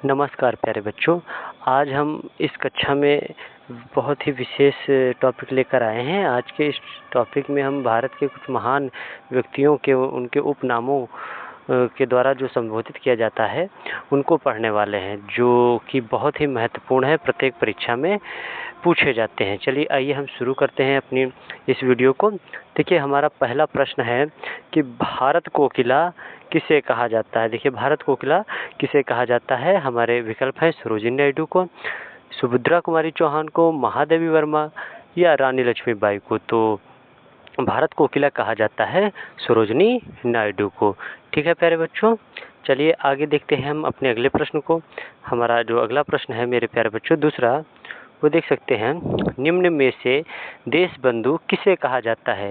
नमस्कार प्यारे बच्चों। आज हम इस कक्षा में बहुत ही विशेष टॉपिक लेकर आए हैं। आज के इस टॉपिक में हम भारत के कुछ महान व्यक्तियों के उनके उपनामों के द्वारा जो संबोधित किया जाता है उनको पढ़ने वाले हैं, जो कि बहुत ही महत्वपूर्ण है, प्रत्येक परीक्षा में पूछे जाते हैं। चलिए आइए हम शुरू करते हैं अपनी इस वीडियो को। देखिए, हमारा पहला प्रश्न है कि भारत कोकिला किसे कहा जाता है। देखिए, भारत कोकिला किसे कहा जाता है। हमारे विकल्प है सरोजिनी नायडू को, सुभद्रा कुमारी चौहान को, महादेवी वर्मा या रानी लक्ष्मीबाई को। तो भारत कोकिला कहा जाता है सरोजिनी नायडू को। ठीक है प्यारे बच्चों, चलिए आगे देखते हैं हम अपने अगले प्रश्न को। हमारा जो अगला प्रश्न है मेरे प्यारे बच्चों, दूसरा, वो देख सकते हैं, निम्न में से देश बंधु किसे कहा जाता है।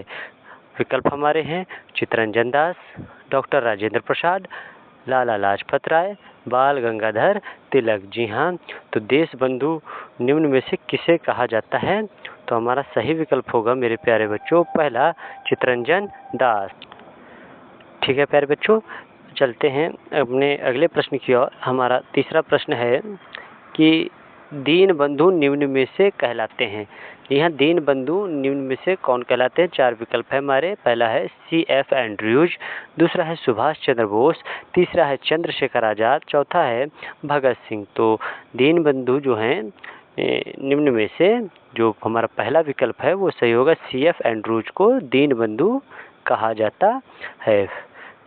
विकल्प हमारे हैं चित्तरंजन दास, डॉक्टर राजेंद्र प्रसाद, लाला लाजपत राय, बाल गंगाधर तिलक। जी हाँ, तो देश बंधु निम्न में से किसे कहा जाता है। तो हमारा सही विकल्प होगा मेरे प्यारे बच्चों पहला, चित्तरंजन दास। ठीक है प्यारे बच्चों, चलते हैं अपने अगले प्रश्न की ओर। हमारा तीसरा प्रश्न है कि दीन बंधु निम्न में से कहलाते हैं। यहाँ दीन बंधु निम्न में से कौन कहलाते हैं। चार विकल्प है हमारे। पहला है C.F. एंड्रयूज, दूसरा है सुभाष चंद्र बोस, तीसरा है चंद्रशेखर आज़ाद, चौथा है भगत सिंह। तो दीन बंधु जो हैं निम्न में से जो हमारा पहला विकल्प है वो सही होगा। C.F. एंड्रयूज को दीन बंधु कहा जाता है।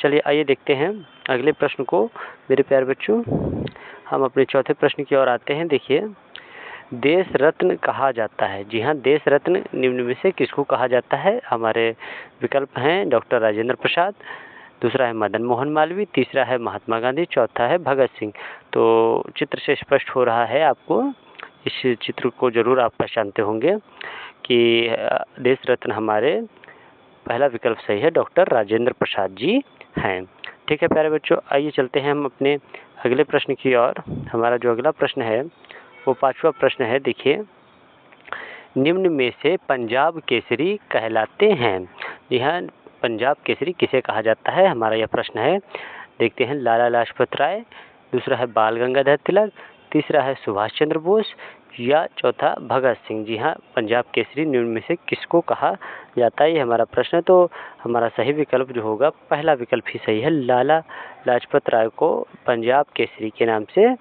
चलिए आइए देखते हैं अगले प्रश्न को मेरे प्यारे बच्चों। हम अपने चौथे प्रश्न की ओर आते हैं। देखिए, देश रत्न कहा जाता है। जी हाँ, देश रत्न निम्न में से किसको कहा जाता है। हमारे विकल्प हैं डॉक्टर राजेंद्र प्रसाद, दूसरा है मदन मोहन मालवीय, तीसरा है महात्मा गांधी, चौथा है भगत सिंह। तो चित्र से स्पष्ट हो रहा है, आपको इस चित्र को जरूर आप पहचानते होंगे कि देश रत्न हमारे पहला विकल्प सही है, डॉक्टर राजेंद्र प्रसाद जी हैं। ठीक है प्यारे बच्चों, आइए चलते हैं हम अपने अगले प्रश्न की ओर। हमारा जो अगला प्रश्न है वो पांचवा प्रश्न है। देखिए, निम्न में से पंजाब केसरी कहलाते हैं। जी हाँ, पंजाब केसरी किसे कहा जाता है, हमारा यह प्रश्न है। देखते हैं, लाला लाजपत राय, दूसरा है बाल गंगाधर तिलक, तीसरा है सुभाष चंद्र बोस या चौथा भगत सिंह। जी हाँ, पंजाब केसरी निम्न में से किसको कहा जाता है, ये हमारा प्रश्न है। तो हमारा सही विकल्प जो होगा पहला विकल्प ही सही है, लाला लाजपत राय को पंजाब केसरी के नाम से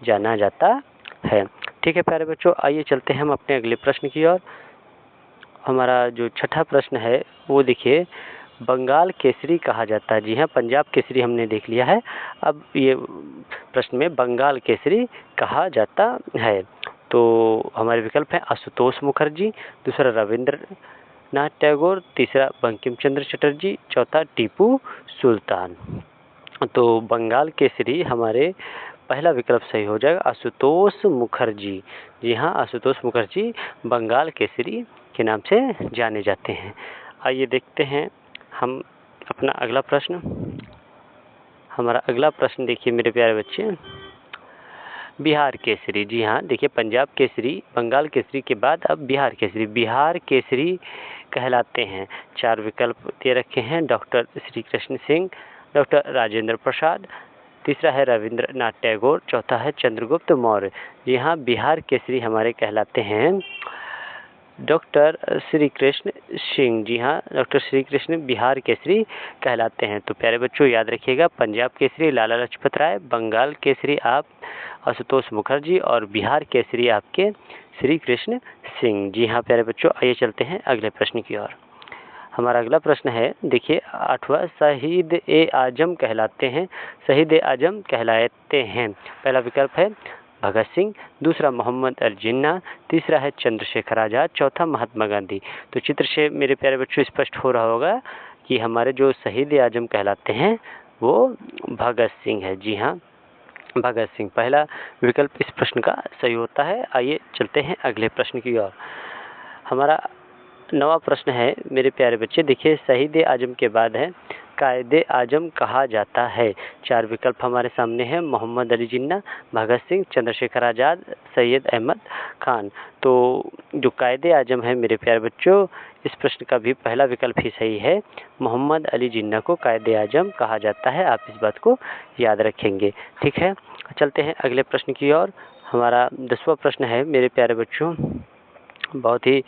जाना जाता है। ठीक है प्यारे बच्चों, आइए चलते हैं हम अपने अगले प्रश्न की ओर। हमारा जो छठा प्रश्न है वो देखिए, बंगाल केसरी कहा जाता है। जी हाँ, पंजाब केसरी हमने देख लिया है, अब ये प्रश्न में बंगाल केसरी कहा जाता है। तो हमारे विकल्प हैं आशुतोष मुखर्जी, दूसरा रविंद्रनाथ टैगोर, तीसरा बंकिम चंद्र चटर्जी, चौथा टीपू सुल्तान। तो बंगाल केसरी हमारे पहला विकल्प सही हो जाएगा, आशुतोष मुखर्जी। जी हाँ, आशुतोष मुखर्जी बंगाल केसरी के नाम से जाने जाते हैं। आइए देखते हैं हम अपना अगला प्रश्न। हमारा अगला प्रश्न देखिए मेरे प्यारे बच्चे, बिहार केसरी। जी हाँ, देखिए, पंजाब केसरी, बंगाल केसरी के बाद अब बिहार केसरी। बिहार केसरी कहलाते हैं। चार विकल्प दे रखे हैं, डॉक्टर श्री कृष्ण सिंह, डॉक्टर राजेंद्र प्रसाद, तीसरा है रविंद्रनाथ टैगोर, चौथा है चंद्रगुप्त मौर्य। यहाँ बिहार केसरी हमारे कहलाते हैं डॉक्टर श्री कृष्ण सिंह। जी हाँ, डॉक्टर श्री कृष्ण बिहार केसरी कहलाते हैं। तो प्यारे बच्चों याद रखिएगा, पंजाब केसरी लाला लाजपत राय, बंगाल केसरी आप आशुतोष मुखर्जी और बिहार केसरी आपके श्री कृष्ण सिंह। जी हाँ प्यारे बच्चों, आइए चलते हैं अगले प्रश्न की ओर। हमारा अगला प्रश्न है, देखिए, आठवां, शहीद ए आजम कहलाते हैं। शहीद ए आजम कहलाते हैं। पहला विकल्प है भगत सिंह, दूसरा मोहम्मद अली जिन्ना, तीसरा है चंद्रशेखर आज़ाद, चौथा महात्मा गांधी। तो चित्र से मेरे प्यारे बच्चों स्पष्ट हो रहा होगा कि हमारे जो शहीद ए आजम कहलाते हैं वो भगत सिंह है। जी हाँ, भगत सिंह पहला विकल्प इस प्रश्न का सही होता है। आइए चलते हैं अगले प्रश्न की ओर। हमारा नवा प्रश्न है मेरे प्यारे बच्चे, देखिए, शहीद ए आजम के बाद है कायदे आजम कहा जाता है? चार विकल्प हमारे सामने हैं, मोहम्मद अली जिन्ना, भगत सिंह, चंद्रशेखर आज़ाद, सैयद अहमद खान। तो जो कायदे आजम है मेरे प्यारे बच्चों, इस प्रश्न का भी पहला विकल्प ही सही है। मोहम्मद अली जिन्ना को कायदे आजम कहा जाता है। आप इस बात को याद रखेंगे। ठीक है, चलते हैं अगले प्रश्न की ओर। हमारा 10वां प्रश्न है मेरे प्यारे बच्चों, बहुत ही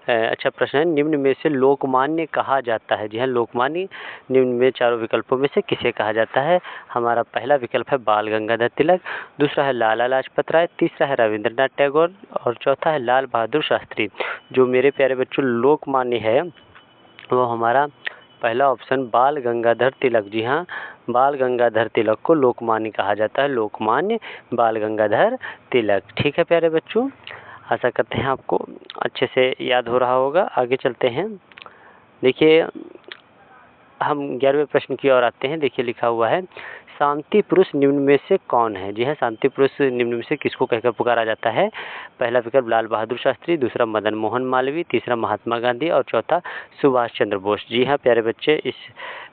अच्छा प्रश्न है। निम्न में से लोकमान्य कहा जाता है? जी हाँ, लोकमान्य निम्न में चारों विकल्पों में से किसे कहा जाता है? हमारा पहला विकल्प है बाल गंगाधर तिलक, दूसरा है लाला लाजपत राय, तीसरा है रविंद्रनाथ टैगोर और चौथा है लाल बहादुर शास्त्री। जो मेरे प्यारे बच्चों लोकमान्य है वो हमारा पहला ऑप्शन बाल गंगाधर तिलक। जी हाँ, बाल गंगाधर तिलक को लोकमान्य कहा जाता है। लोकमान्य बाल गंगाधर तिलक। ठीक है प्यारे बच्चों, आशा करते हैं आपको अच्छे से याद हो रहा होगा। आगे चलते हैं। देखिए, हम 11वें प्रश्न की ओर आते हैं। देखिए, लिखा हुआ है शांति पुरुष निम्न में से कौन है? जी हाँ, शांति पुरुष निम्न में से किसको कहकर पुकारा जाता है? पहला विकल्प लाल बहादुर शास्त्री, दूसरा मदन मोहन मालवीय, तीसरा महात्मा गांधी और चौथा सुभाष चंद्र बोस। जी हाँ प्यारे बच्चे, इस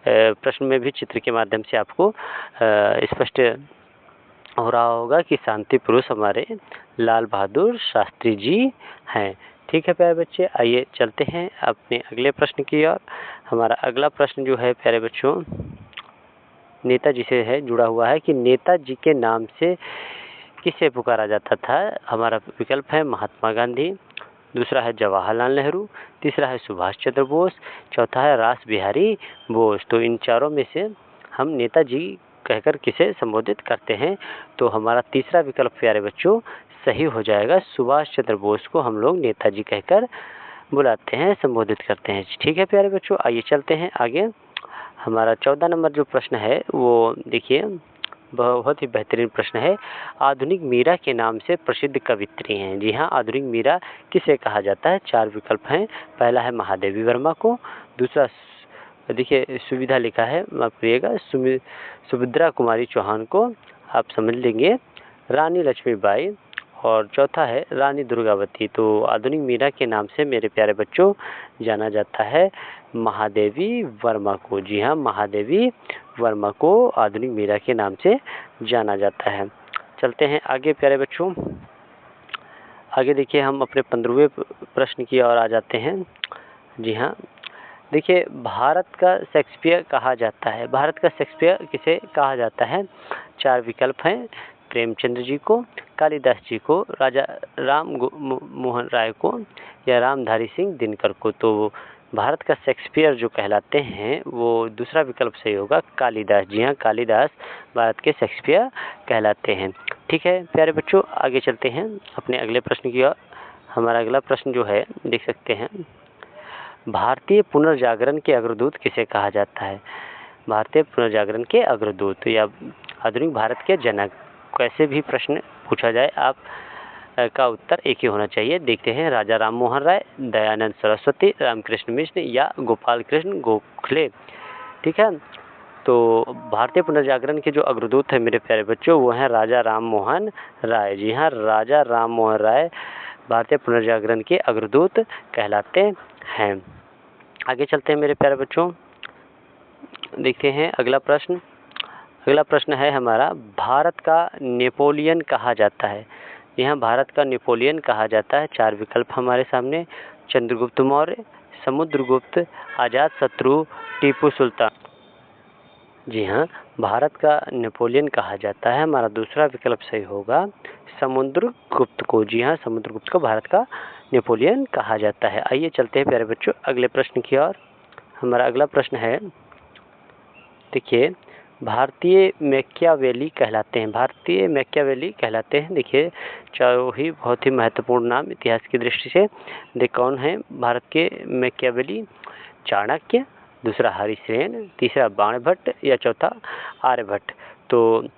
प्रश्न में भी चित्र के माध्यम से आपको स्पष्ट हो रहा होगा कि शांति पुरुष हमारे लाल बहादुर शास्त्री जी हैं। ठीक है प्यारे बच्चे, आइए चलते हैं अपने अगले प्रश्न की ओर। हमारा अगला प्रश्न जो है प्यारे बच्चों, नेताजी से है, जुड़ा हुआ है कि नेताजी के नाम से किसे पुकारा जाता था? हमारा विकल्प है महात्मा गांधी, दूसरा है जवाहरलाल नेहरू, तीसरा है सुभाष चंद्र बोस, चौथा है रास बिहारी बोस। तो इन चारों में से हम नेताजी कहकर किसे संबोधित करते हैं? तो हमारा तीसरा विकल्प प्यारे बच्चों सही हो जाएगा। सुभाष चंद्र बोस को हम लोग नेताजी कहकर बुलाते हैं, संबोधित करते हैं। ठीक है प्यारे बच्चों, आइए चलते हैं आगे। हमारा 14 नंबर जो प्रश्न है वो देखिए, बहुत ही बेहतरीन प्रश्न है। आधुनिक मीरा के नाम से प्रसिद्ध कवित्री हैं। जी हाँ, आधुनिक मीरा किसे कहा जाता है? चार विकल्प हैं। पहला है महादेवी वर्मा को, दूसरा देखिए सुविधा लिखा है, माफ करिएगा, सुभद्रा कुमारी चौहान को आप समझ लेंगे, रानी लक्ष्मीबाई और चौथा है रानी दुर्गावती। तो आधुनिक मीरा के नाम से मेरे प्यारे बच्चों जाना जाता है महादेवी वर्मा को। जी हाँ, महादेवी वर्मा को आधुनिक मीरा के नाम से जाना जाता है। चलते हैं आगे प्यारे बच्चों। आगे देखिए, हम अपने 15वें प्रश्न की ओर आ जाते हैं। जी हाँ, देखिए, भारत का शेक्सपियर कहा जाता है। भारत का शेक्सपियर किसे कहा जाता है? चार विकल्प हैं। प्रेमचंद्र जी को, कालिदास जी को, राजा राम मोहन राय को या रामधारी सिंह दिनकर को। तो भारत का शेक्सपियर जो कहलाते हैं वो दूसरा विकल्प सही होगा, कालिदास। जी हाँ, कालिदास भारत के शेक्सपियर कहलाते हैं। ठीक है प्यारे बच्चों, आगे चलते हैं अपने अगले प्रश्न की ओर। हमारा अगला प्रश्न जो है देख सकते हैं, भारतीय पुनर्जागरण के अग्रदूत किसे कहा जाता है? भारतीय पुनर्जागरण के अग्रदूत या आधुनिक भारत के जनक, कैसे भी प्रश्न पूछा जाए आप का उत्तर एक ही होना चाहिए। देखते हैं, राजा राम मोहन राय, दयानंद सरस्वती, रामकृष्ण मिश्र या गोपाल कृष्ण गोखले। ठीक है, तो भारतीय पुनर्जागरण के जो अग्रदूत हैं मेरे प्यारे बच्चों वो हैं राजा राम मोहन राय। जी हाँ, राजा राम मोहन राय भारतीय पुनर्जागरण के अग्रदूत कहलाते हैं। आगे चलते हैं मेरे प्यारे बच्चों, देखते हैं अगला प्रश्न। अगला प्रश्न है हमारा, भारत का नेपोलियन कहा जाता है। यहाँ भारत का नेपोलियन कहा जाता है। चार विकल्प हमारे सामने, चंद्रगुप्त मौर्य, समुद्रगुप्त, अजातशत्रु, टीपू सुल्तान। जी हाँ, भारत का नेपोलियन कहा जाता है। हमारा दूसरा विकल्प सही होगा, समुद्रगुप्त को। जी हाँ, समुद्रगुप्त को भारत का नेपोलियन कहा जाता है। आइए चलते हैं प्यारे बच्चों अगले प्रश्न की ओर। हमारा अगला प्रश्न है, देखिए, भारतीय मैकियावेली कहलाते हैं। भारतीय मैकियावेली कहलाते हैं। देखिए, चारों ही बहुत ही महत्वपूर्ण नाम इतिहास की दृष्टि से। देख कौन है भारत के मैकियावेली? चाणक्य, दूसरा हरिसेन, तीसरा बाणभट्ट या चौथा आर्यभट्ट। तो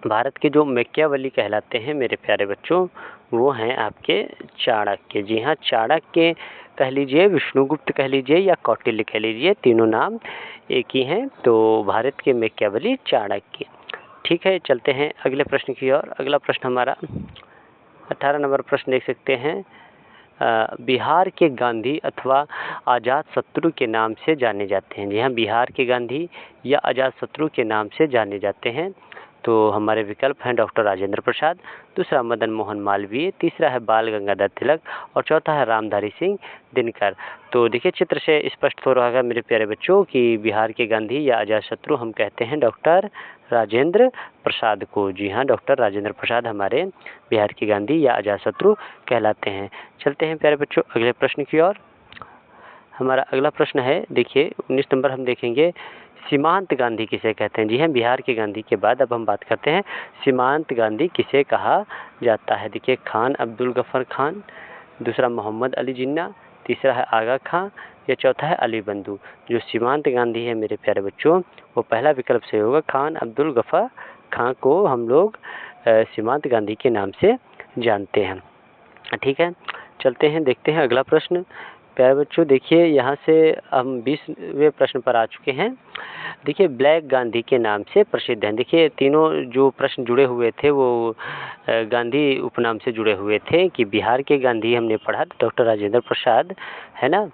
भारत के जो मैकियावेली कहलाते हैं मेरे प्यारे बच्चों वो हैं आपके चाणक्य। जी हाँ, चाणक्य कह लीजिए, विष्णुगुप्त कह लीजिए या कौटिल्य कह लीजिए, तीनों नाम एक ही हैं। तो भारत के मैकियावेली चाणक्य। ठीक है, चलते हैं अगले प्रश्न की ओर। अगला प्रश्न हमारा 18 नंबर प्रश्न देख सकते हैं। बिहार के गांधी अथवा आज़ाद शत्रु के नाम से जाने जाते हैं? जी हाँ, बिहार के गांधी या आज़ाद शत्रु के नाम से जाने जाते हैं। तो हमारे विकल्प हैं डॉक्टर राजेंद्र प्रसाद, दूसरा मदन मोहन मालवीय, तीसरा है बाल गंगाधर तिलक और चौथा है रामधारी सिंह दिनकर। तो देखिए चित्र से स्पष्ट हो रहा होगा मेरे प्यारे बच्चों कि बिहार के गांधी या अजातशत्रु हम कहते हैं डॉक्टर राजेंद्र प्रसाद को। जी हाँ, डॉक्टर राजेंद्र प्रसाद हमारे बिहार के गांधी या अजातशत्रु कहलाते हैं। चलते हैं प्यारे बच्चों अगले प्रश्न की ओर। हमारा अगला प्रश्न है, देखिए 19 नंबर हम देखेंगे, सीमांत गांधी किसे कहते हैं? जी हाँ, बिहार के गांधी के बाद अब हम बात करते हैं सीमांत गांधी किसे कहा जाता है। देखिए, खान अब्दुल गफर खान, दूसरा मोहम्मद अली जिन्ना, तीसरा है आगा खां या चौथा है अली बंधु। जो सीमांत गांधी है मेरे प्यारे बच्चों, वो पहला विकल्प से होगा, खान अब्दुल गफर खां को हम लोग सीमांत गांधी के नाम से जानते हैं। ठीक है, चलते हैं देखते हैं अगला प्रश्न। प्यारे बच्चों देखिए, यहाँ से हम 20वें प्रश्न पर आ चुके हैं। देखिए, ब्लैक गांधी के नाम से प्रसिद्ध हैं। देखिए, तीनों जो प्रश्न जुड़े हुए थे वो गांधी उपनाम से जुड़े हुए थे कि बिहार के गांधी हमने पढ़ा डॉक्टर राजेंद्र प्रसाद, है ना,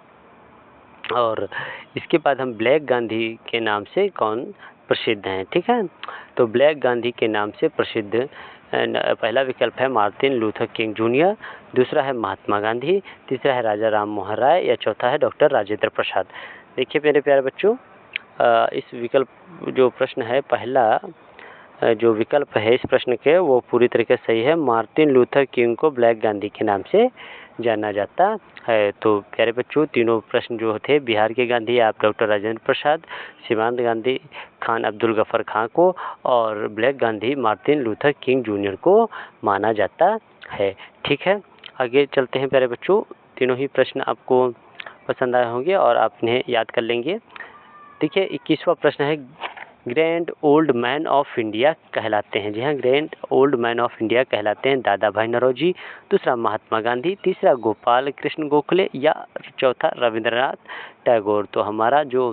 और इसके बाद हम ब्लैक गांधी के नाम से कौन प्रसिद्ध हैं। ठीक है, तो ब्लैक गांधी के नाम से प्रसिद्ध पहला विकल्प है मार्टिन लूथर किंग जूनियर, दूसरा है महात्मा गांधी, तीसरा है राजा राम मोहन राय या चौथा है डॉक्टर राजेंद्र प्रसाद। देखिए मेरे प्यारे बच्चों, इस विकल्प जो प्रश्न है, पहला जो विकल्प है इस प्रश्न के वो पूरी तरीके से सही है। मार्टिन लूथर किंग को ब्लैक गांधी के नाम से जाना जाता है। तो प्यारे बच्चों, तीनों प्रश्न जो थे, बिहार के गांधी आप डॉक्टर राजेंद्र प्रसाद, सीमांत गांधी खान अब्दुल गफर खां को और black Gandhi Martin Luther king junior को माना जाता है। ठीक है, आगे चलते हैं प्यारे बच्चों। तीनों ही प्रश्न आपको पसंद आए होंगे और आप इन्हें याद कर लेंगे। देखिए 21वां प्रश्न है, grand old man of India कहलाते हैं? जी हाँ, grand old man of India कहलाते हैं दादा भाई नौरोजी, दूसरा महात्मा गांधी, तीसरा गोपाल कृष्ण गोखले या चौथा रविंद्रनाथ टैगोर। तो हमारा जो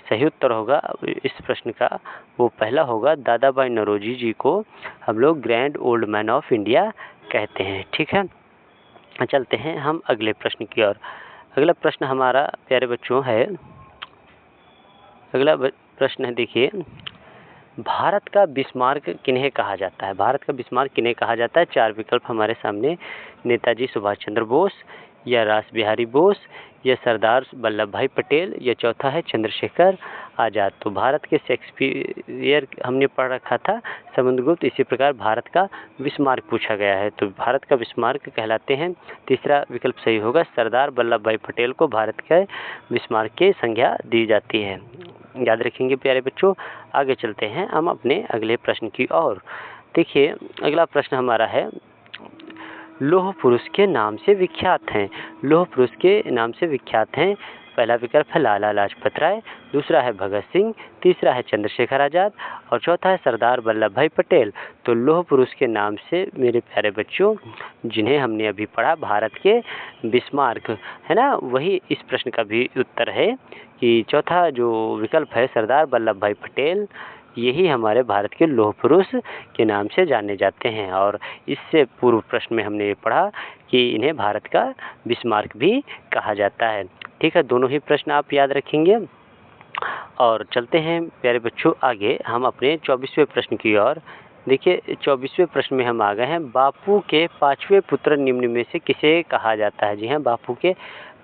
सही उत्तर होगा इस प्रश्न का वो पहला होगा, दादा भाई नौरोजी जी को हम लोग grand old man of India कहते हैं। ठीक है, चलते हैं हम अगले प्रश्न की ओर। अगला प्रश्न हमारा प्यारे बच्चों है, अगला प्रश्न है, देखिए, भारत का बिस्मार्क किन्हें कहा जाता है? भारत का बिस्मार्क किन्हें कहा जाता है? चार विकल्प हमारे सामने, नेताजी सुभाष चंद्र बोस या रास बिहारी बोस या सरदार वल्लभ भाई पटेल या चौथा है चंद्रशेखर आज़ाद। तो भारत के शेक्सपियर हमने पढ़ रखा था समुद्रगुप्त, इसी प्रकार भारत का बिस्मार्क पूछा गया है। तो भारत का बिस्मार्क कहलाते हैं, तीसरा विकल्प सही होगा, सरदार वल्लभ भाई पटेल को भारत के बिस्मार्क की संज्ञा दी जाती है। याद रखेंगे प्यारे बच्चों। आगे चलते हैं हम अपने अगले प्रश्न की ओर। देखिए अगला प्रश्न हमारा है, लौह पुरुष के नाम से विख्यात हैं? लौह पुरुष के नाम से विख्यात हैं, पहला विकल्प है लाला लाजपत राय, दूसरा है भगत सिंह, तीसरा है चंद्रशेखर आज़ाद और चौथा है सरदार वल्लभ भाई पटेल। तो लौह पुरुष के नाम से मेरे प्यारे बच्चों, जिन्हें हमने अभी पढ़ा, भारत के बिस्मार्क, है ना, वही इस प्रश्न का भी उत्तर है कि चौथा जो विकल्प है सरदार वल्लभ भाई पटेल, यही हमारे भारत के लौह पुरुष के नाम से जाने जाते हैं। और इससे पूर्व प्रश्न में हमने ये पढ़ा कि इन्हें भारत का बिस्मार्क भी कहा जाता है। ठीक है, दोनों ही प्रश्न आप याद रखेंगे। और चलते हैं प्यारे बच्चों आगे हम अपने 24वें प्रश्न की ओर। देखिए 24वें प्रश्न में हम आ गए हैं, बापू के 5वें पुत्र निम्न में से किसे कहा जाता है? जी हाँ, बापू के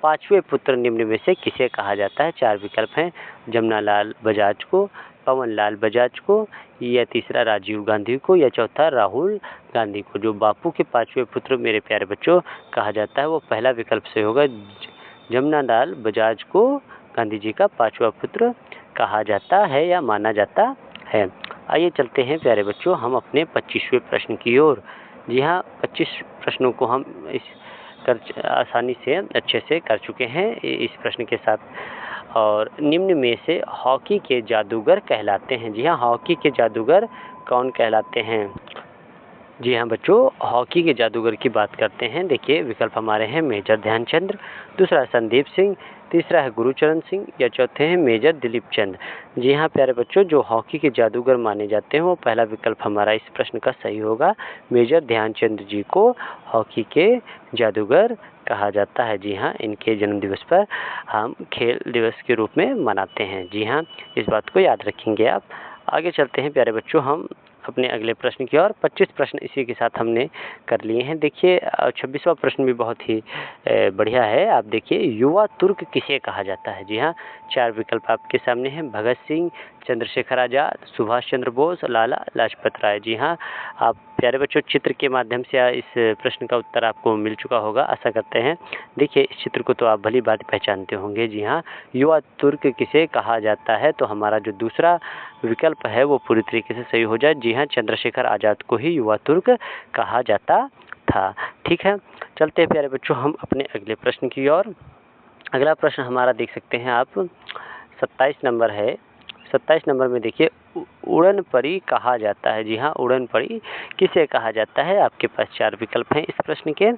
5वें पुत्र निम्न में से किसे कहा जाता है? चार विकल्प हैं, जमनालाल बजाज को, पवन लाल बजाज को या तीसरा राजीव गांधी को या चौथा राहुल गांधी को। जो बापू के 5वें पुत्र मेरे प्यारे बच्चों कहा जाता है वो पहला विकल्प से होगा, जमनालाल बजाज को गांधी जी का 5वां पुत्र कहा जाता है या माना जाता है। आइए चलते हैं प्यारे बच्चों हम अपने 25वें प्रश्न की ओर। जी हाँ, 25 प्रश्नों को हम आसानी से अच्छे से कर चुके हैं इस प्रश्न के साथ। और निम्न में से हॉकी के जादूगर कहलाते हैं? जी हाँ, हॉकी के जादूगर कौन कहलाते हैं? जी हाँ बच्चों, हॉकी के जादूगर की बात करते हैं। देखिए विकल्प हमारे हैं मेजर ध्यानचंद, दूसरा है संदीप सिंह, तीसरा है गुरचरण सिंह या चौथे हैं मेजर दिलीप चंद। जी हाँ प्यारे बच्चों, जो हॉकी के जादूगर माने जाते हैं वो पहला विकल्प हमारा इस प्रश्न का सही होगा। मेजर ध्यानचंद जी को हॉकी के जादूगर कहा जाता है। जी हाँ, इनके जन्मदिवस पर हम खेल दिवस के रूप में मनाते हैं। जी हाँ, इस बात को याद रखेंगे आप। आगे चलते हैं प्यारे बच्चों हम अपने अगले प्रश्न की ओर। 25 प्रश्न इसी के साथ हमने कर लिए हैं। देखिए 26वां प्रश्न भी बहुत ही बढ़िया है। आप देखिए, युवा तुर्क किसे कहा जाता है? जी हाँ, 4 विकल्प आपके सामने हैं। भगत सिंह, चंद्रशेखर आज़ाद, सुभाष चंद्र बोस, लाला लाजपत राय। जी हाँ, आप प्यारे बच्चों चित्र के माध्यम से इस प्रश्न का उत्तर आपको मिल चुका होगा, आशा करते हैं। देखिए इस चित्र को तो आप भली बात पहचानते होंगे। जी हाँ, युवा तुर्क किसे कहा जाता है? तो हमारा जो दूसरा विकल्प है वो पूरी तरीके से सही हो जाए। जी हाँ, चंद्रशेखर आज़ाद को ही युवा तुर्क कहा जाता था। ठीक है, चलते हैं प्यारे बच्चों हम अपने अगले प्रश्न की ओर। अगला प्रश्न हमारा देख सकते हैं आप, 27 नंबर है। 27 नंबर में देखिए, उड़न परी कहा जाता है। जी हाँ, उड़न परी किसे कहा जाता है? आपके पास 4 विकल्प हैं इस प्रश्न के।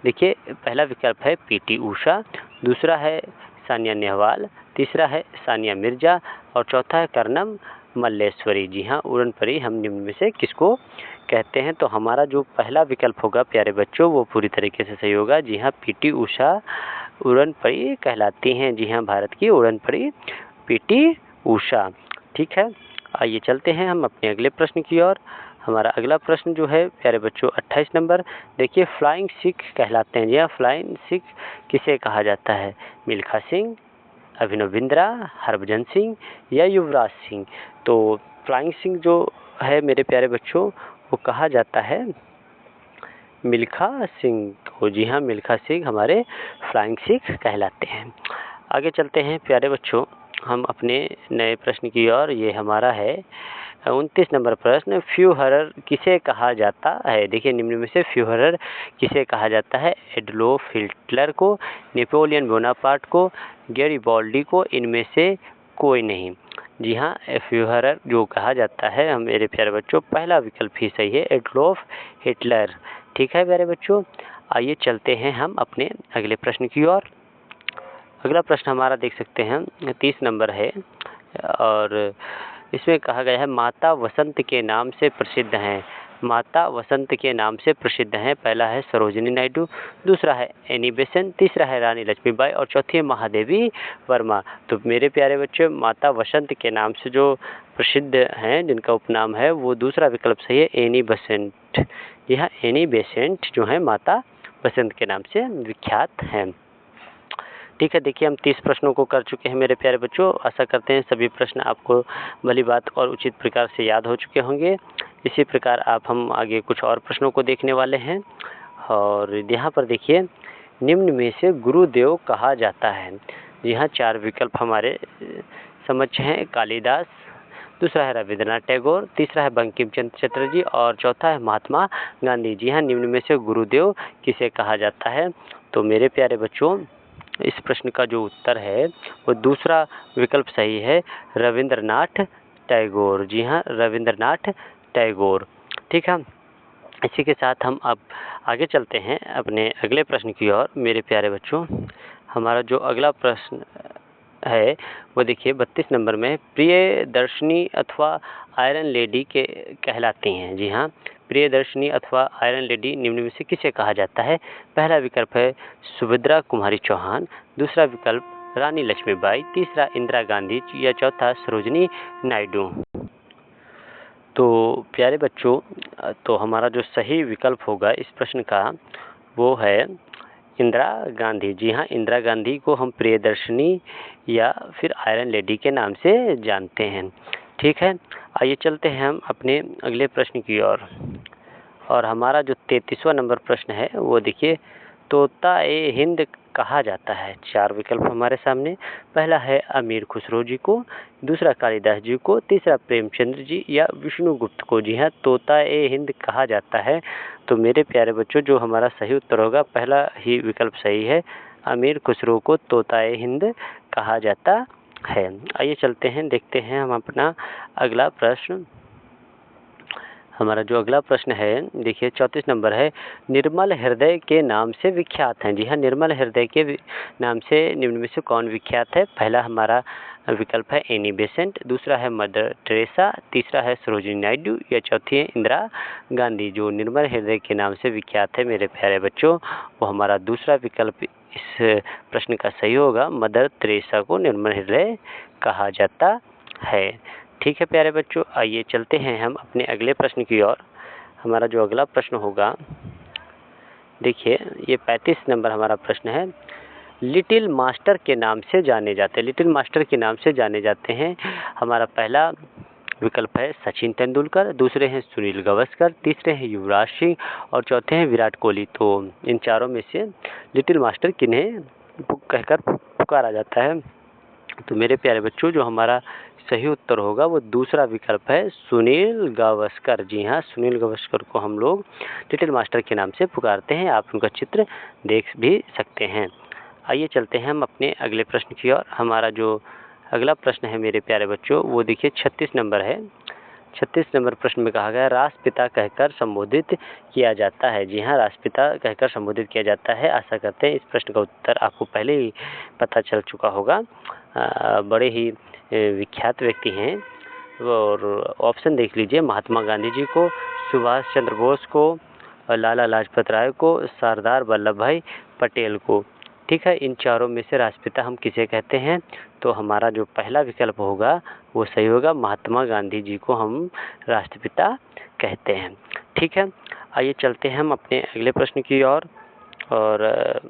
देखिए पहला विकल्प है पीटी ऊषा, दूसरा है सानिया नेहवाल, तीसरा है सानिया मिर्जा और चौथा है कर्णम मल्लेश्वरी। जी हाँ, उड़न परी हम निम्न में से किसको कहते हैं? तो हमारा जो पहला विकल्प होगा प्यारे बच्चों वो पूरी तरीके से सही होगा। जी हाँ, पीटी ऊषा उड़न परी कहलाती हैं। जी हाँ, भारत की उड़न परी पीटी ऊषा। ठीक है, आइए चलते हैं हम अपने अगले प्रश्न की ओर। हमारा अगला प्रश्न जो है प्यारे बच्चों 28 नंबर। देखिए फ्लाइंग सिख कहलाते हैं। जी हाँ, फ्लाइंग सिख किसे कहा जाता है? मिल्खा सिंह, अभिनव बिंद्रा, हरभजन सिंह या युवराज सिंह। तो फ्लाइंग सिंह जो है मेरे प्यारे बच्चों वो कहा जाता है मिल्खा सिंह को। जी हाँ, मिल्खा सिंह हमारे फ्लाइंग सिख कहलाते हैं। आगे चलते हैं प्यारे बच्चों हम अपने नए प्रश्न की ओर। ये हमारा है 29 नंबर प्रश्न, फ्यूहरर किसे कहा जाता है? देखिए निम्न में से फ्यूहरर किसे कहा जाता है? एडोल्फ हिटलर को, नेपोलियन बोनापार्ट को, गैरिबाल्डी को, इनमें से कोई नहीं। जी हाँ, फ्यूहरर जो कहा जाता है हम मेरे प्यारे बच्चों पहला विकल्प ही सही है, एडोल्फ हिटलर। ठीक है प्यारे बच्चों, आइए चलते हैं हम अपने अगले प्रश्न की ओर। अगला प्रश्न हमारा देख सकते हैं 30 नंबर है और इसमें कहा गया है माता वसंत के नाम से प्रसिद्ध हैं। माता वसंत के नाम से प्रसिद्ध हैं। पहला है सरोजिनी नायडू, दूसरा है एनी बेसेंट, तीसरा है रानी लक्ष्मीबाई और चौथी है महादेवी वर्मा। तो मेरे प्यारे बच्चों माता वसंत के नाम से जो प्रसिद्ध हैं जिनका उपनाम है वो दूसरा विकल्प सही है, एनी बेसेंट। यह एनी बेसेंट जो है माता वसंत के नाम से विख्यात हैं। ठीक है, देखिए हम 30 प्रश्नों को कर चुके हैं मेरे प्यारे बच्चों। आशा करते हैं सभी प्रश्न आपको भली बात और उचित प्रकार से याद हो चुके होंगे। इसी प्रकार आप हम आगे कुछ और प्रश्नों को देखने वाले हैं। और यहाँ पर देखिए, निम्न में से गुरुदेव कहा जाता है। यहाँ 4 विकल्प हमारे समक्ष हैं, कालिदास, दूसरा है रविंद्रनाथ टैगोर, तीसरा है बंकिम चंद्र चटर्जी और चौथा है महात्मा गांधी। जी हाँ, निम्न में से गुरुदेव किसे कहा जाता है? तो मेरे प्यारे बच्चों इस प्रश्न का जो उत्तर है वो दूसरा विकल्प सही है, रविंद्रनाथ टैगोर। जी हाँ, रविंद्रनाथ टैगोर। ठीक है, इसी के साथ हम अब आगे चलते हैं अपने अगले प्रश्न की ओर। मेरे प्यारे बच्चों हमारा जो अगला प्रश्न है वो देखिए 32 नंबर में, प्रियदर्शनी अथवा आयरन लेडी के कहलाती हैं। जी हाँ, प्रियदर्शनी अथवा आयरन लेडी निम्न में से किसे कहा जाता है? पहला विकल्प है सुभद्रा कुमारी चौहान, दूसरा विकल्प रानी लक्ष्मीबाई, तीसरा इंदिरा गांधी या चौथा सरोजिनी नायडू। तो प्यारे बच्चों तो हमारा जो सही विकल्प होगा इस प्रश्न का वो है इंदिरा गांधी। जी हाँ, इंदिरा गांधी को हम प्रियदर्शनी या फिर आयरन लेडी के नाम से जानते हैं। ठीक है, आइए चलते हैं हम अपने अगले प्रश्न की ओर। और हमारा जो 33वां नंबर प्रश्न है वो देखिए, तोता ए हिंद कहा जाता है। 4 विकल्प हमारे सामने, पहला है अमीर खुसरो जी को, दूसरा कालिदास जी को, तीसरा प्रेमचंद्र जी या विष्णुगुप्त को। जी हाँ, तोता ए हिंद कहा जाता है। तो मेरे प्यारे बच्चों जो हमारा सही उत्तर होगा पहला ही विकल्प सही है, अमीर खुसरो को तोता ए हिंद कहा जाता है। आइए चलते हैं देखते हैं हम अपना अगला प्रश्न। हमारा जो अगला प्रश्न है देखिए 34 नंबर है, निर्मल हृदय के नाम से विख्यात हैं। जी हाँ, निर्मल हृदय के नाम से निम्न में से कौन विख्यात है? पहला हमारा विकल्प है एनी बेसेंट, दूसरा है मदर टेरेसा, तीसरा है सरोजिनी नायडू या चौथी है इंदिरा गांधी। जो निर्मल हृदय के नाम से विख्यात है मेरे प्यारे बच्चों, वो हमारा दूसरा विकल्प इस प्रश्न का सही होगा। मदर टेरेसा को निर्मल हृदय कहा जाता है। ठीक है प्यारे बच्चों, आइए चलते हैं हम अपने अगले प्रश्न की ओर। हमारा जो अगला प्रश्न होगा देखिए, ये 35 नंबर हमारा प्रश्न है, लिटिल मास्टर के नाम से जाने जाते हैं। लिटिल मास्टर के नाम से जाने जाते हैं। हमारा पहला विकल्प है सचिन तेंदुलकर, दूसरे हैं सुनील गावस्कर, तीसरे हैं युवराज सिंह और चौथे हैं विराट कोहली। तो इन चारों में से लिटिल मास्टर किन्हें कहकर पुकारा जाता है? तो मेरे प्यारे बच्चों, जो हमारा सही उत्तर होगा वो दूसरा विकल्प है सुनील गावस्कर। जी हाँ, सुनील गावस्कर को हम लोग लिटिल मास्टर के नाम से पुकारते हैं। आप उनका चित्र देख भी सकते हैं। आइए चलते हैं हम अपने अगले प्रश्न की ओर। हमारा जो अगला प्रश्न है मेरे प्यारे बच्चों, वो देखिए 36 नंबर है। 36 नंबर प्रश्न में कहा गया, राष्ट्रपिता कहकर संबोधित किया जाता है। जी हाँ, राष्ट्रपिता कहकर संबोधित किया जाता है। आशा करते हैं इस प्रश्न का उत्तर आपको पहले ही पता चल चुका होगा। बड़े ही विख्यात व्यक्ति हैं और ऑप्शन देख लीजिए, महात्मा गांधी जी को, सुभाष चंद्र बोस को, लाला लाजपत राय को, सरदार वल्लभ भाई पटेल को। ठीक है, इन चारों में से राष्ट्रपिता हम किसे कहते हैं? तो हमारा जो पहला विकल्प होगा वो सही होगा, महात्मा गांधी जी को हम राष्ट्रपिता कहते हैं। ठीक है, आइए चलते हैं हम अपने अगले प्रश्न की ओर। और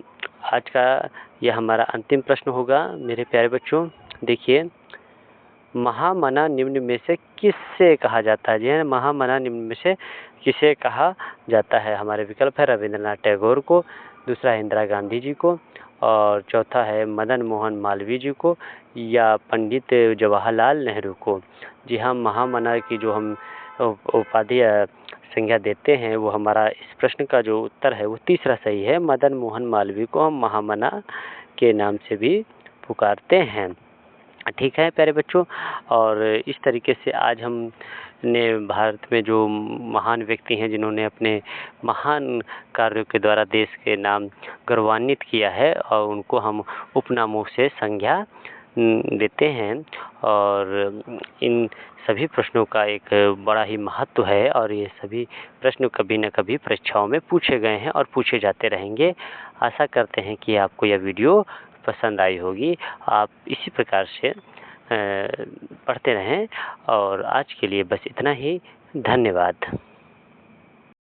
आज का यह हमारा अंतिम प्रश्न होगा मेरे प्यारे बच्चों। देखिए, महामना निम्न में से किससे कहा जाता है? जी हाँ, महामना निम्न में से किसे कहा जाता है? हमारे विकल्प है रविंद्रनाथ टैगोर को, दूसरा है इंदिरा गांधी जी को और चौथा है मदन मोहन मालवीय जी को या पंडित जवाहरलाल नेहरू को। जी हाँ, महामना की जो हम उपाधि संज्ञा देते हैं वो हमारा इस प्रश्न का जो उत्तर है वो तीसरा सही है। मदन मोहन मालवीय को हम महामना के नाम से भी पुकारते हैं। ठीक है प्यारे बच्चों, और इस तरीके से आज हमने भारत में जो महान व्यक्ति हैं जिन्होंने अपने महान कार्यों के द्वारा देश के नाम गौरवान्वित किया है और उनको हम उपनामों से संज्ञा देते हैं। और इन सभी प्रश्नों का एक बड़ा ही महत्व है और ये सभी प्रश्न कभी न कभी परीक्षाओं में पूछे गए हैं और पूछे जाते रहेंगे। आशा करते हैं कि आपको यह वीडियो पसंद आई होगी। आप इसी प्रकार से पढ़ते रहें और आज के लिए बस इतना ही। धन्यवाद।